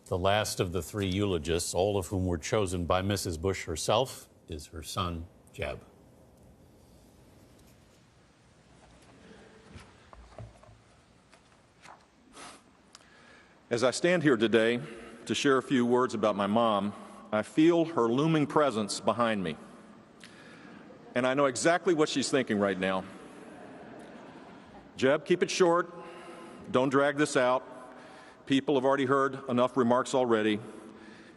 The last of the three eulogists, all of whom were chosen by Mrs. Bush herself, is her son, Jeb. As I stand here today to share a few words about my mom, I feel her looming presence behind me. And I know exactly what she's thinking right now. Jeb, keep it short. Don't drag this out. People have already heard enough remarks already.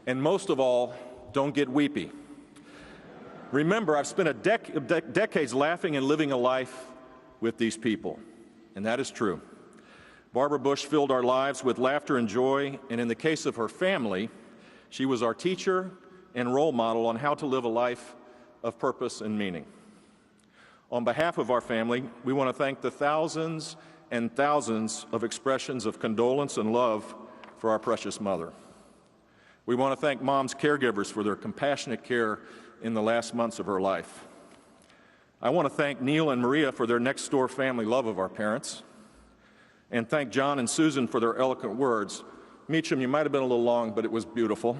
And most of all, don't get weepy. Remember, I've spent decades laughing and living a life with these people, and that is true. Barbara Bush filled our lives with laughter and joy, and in the case of her family, she was our teacher and role model on how to live a life of purpose and meaning. On behalf of our family, we want to thank the thousands and thousands of expressions of condolence and love for our precious mother. We want to thank Mom's caregivers for their compassionate care in the last months of her life. I want to thank Neil and Maria for their next-door family love of our parents, and thank John and Susan for their eloquent words. Meacham, you might have been a little long, but it was beautiful.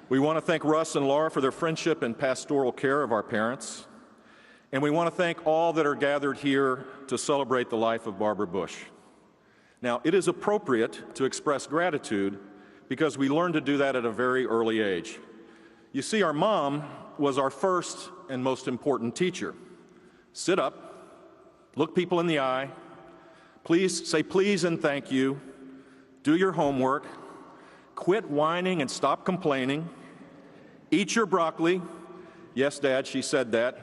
We want to thank Russ and Laura for their friendship and pastoral care of our parents. And we want to thank all that are gathered here to celebrate the life of Barbara Bush. Now, it is appropriate to express gratitude because we learned to do that at a very early age. You see, our mom was our first and most important teacher. Sit up. Look people in the eye. Please say please and thank you. Do your homework. Quit whining and stop complaining. Eat your broccoli. Yes, Dad, she said that.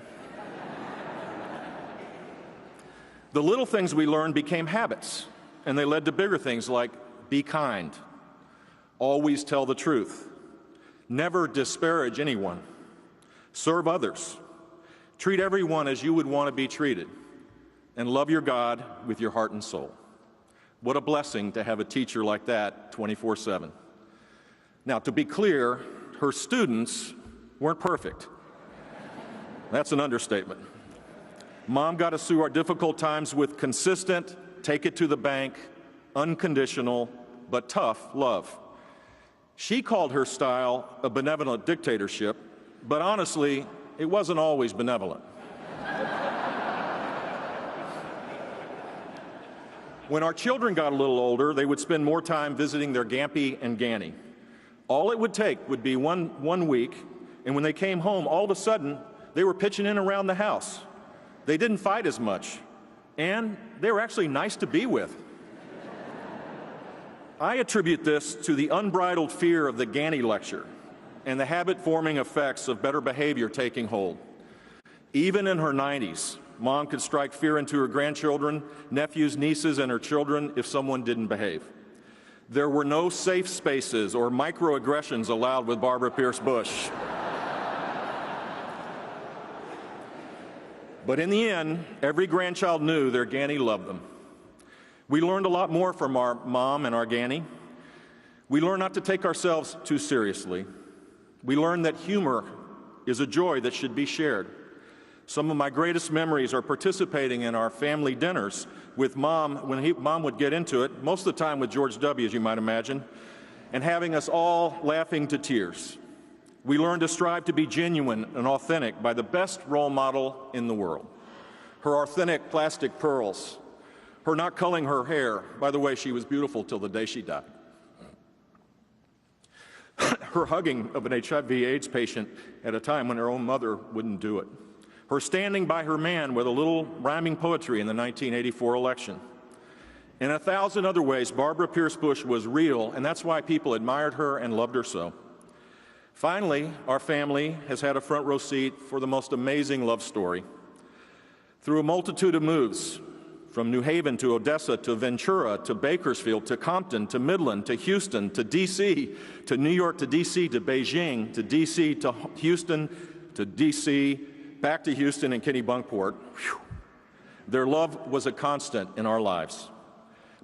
The little things we learned became habits, and they led to bigger things like be kind, always tell the truth, never disparage anyone, serve others, treat everyone as you would want to be treated, and love your God with your heart and soul. What a blessing to have a teacher like that 24/7. Now, to be clear, her students weren't perfect. That's an understatement. Mom got us through our difficult times with consistent, take it to the bank, unconditional, but tough love. She called her style a benevolent dictatorship, but honestly, it wasn't always benevolent. When our children got a little older, they would spend more time visiting their Gampy and Ganny. All it would take would be one week, and when they came home, all of a sudden, they were pitching in around the house. They didn't fight as much, and they were actually nice to be with. I attribute this to the unbridled fear of the Ganny lecture and the habit-forming effects of better behavior taking hold. Even in her 90s, Mom could strike fear into her grandchildren, nephews, nieces, and her children if someone didn't behave. There were no safe spaces or microaggressions allowed with Barbara Pierce Bush. But in the end, every grandchild knew their Ganny loved them. We learned a lot more from our mom and our Ganny. We learned not to take ourselves too seriously. We learned that humor is a joy that should be shared. Some of my greatest memories are participating in our family dinners with Mom when Mom would get into it, most of the time with George W., as you might imagine, and having us all laughing to tears. We learned to strive to be genuine and authentic by the best role model in the world. Her authentic plastic pearls, her not culling her hair. By the way, she was beautiful till the day she died. Her hugging of an HIV/AIDS patient at a time when her own mother wouldn't do it. Her standing by her man with a little rhyming poetry in the 1984 election. In 1,000 other ways, Barbara Pierce Bush was real, and that's why people admired her and loved her so. Finally, our family has had a front row seat for the most amazing love story. Through a multitude of moves, from New Haven to Odessa to Ventura to Bakersfield to Compton to Midland to Houston to D.C. to New York to D.C. to Beijing to D.C. to Houston to D.C. back to Houston and Kennebunkport. Whew. Their love was a constant in our lives.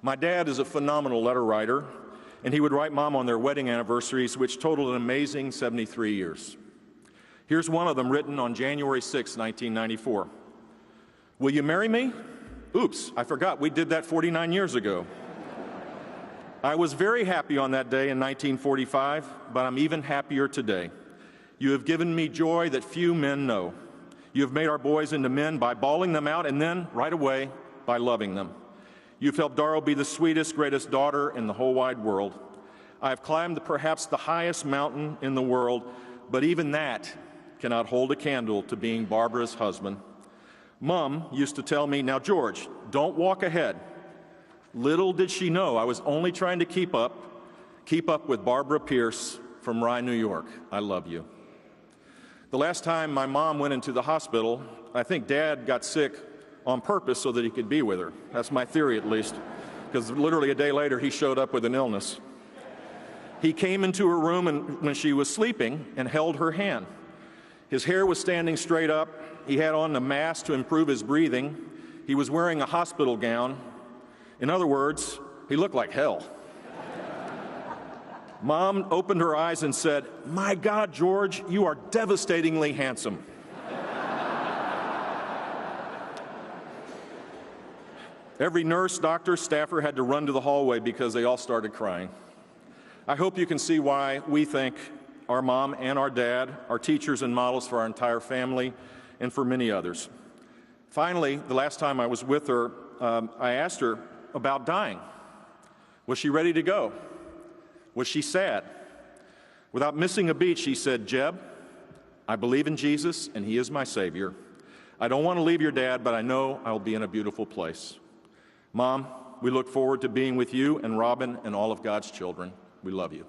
My dad is a phenomenal letter writer, and he would write Mom on their wedding anniversaries, which totaled an amazing 73 years. Here's one of them written on January 6, 1994. Will you marry me? Oops, I forgot we did that 49 years ago. I was very happy on that day in 1945, but I'm even happier today. You have given me joy that few men know. You have made our boys into men by bawling them out and then, right away, by loving them. You've helped Darrell be the sweetest, greatest daughter in the whole wide world. I have climbed perhaps the highest mountain in the world, but even that cannot hold a candle to being Barbara's husband. Mom used to tell me, "Now, George, don't walk ahead." Little did she know I was only trying to keep up with Barbara Pierce from Rye, New York. I love you. The last time my mom went into the hospital, I think Dad got sick on purpose so that he could be with her. That's my theory, at least, because literally a day later he showed up with an illness. He came into her room when she was sleeping and held her hand. His hair was standing straight up. He had on a mask to improve his breathing. He was wearing a hospital gown. In other words, he looked like hell. Mom opened her eyes and said, "My God, George, you are devastatingly handsome." Every nurse, doctor, staffer had to run to the hallway because they all started crying. I hope you can see why we think our mom and our dad are teachers and models for our entire family and for many others. Finally, the last time I was with her, I asked her about dying. Was she ready to go? Was she sad? Without missing a beat, she said, "Jeb, I believe in Jesus and he is my Savior. I don't want to leave your dad, but I know I'll be in a beautiful place." Mom, we look forward to being with you and Robin and all of God's children. We love you.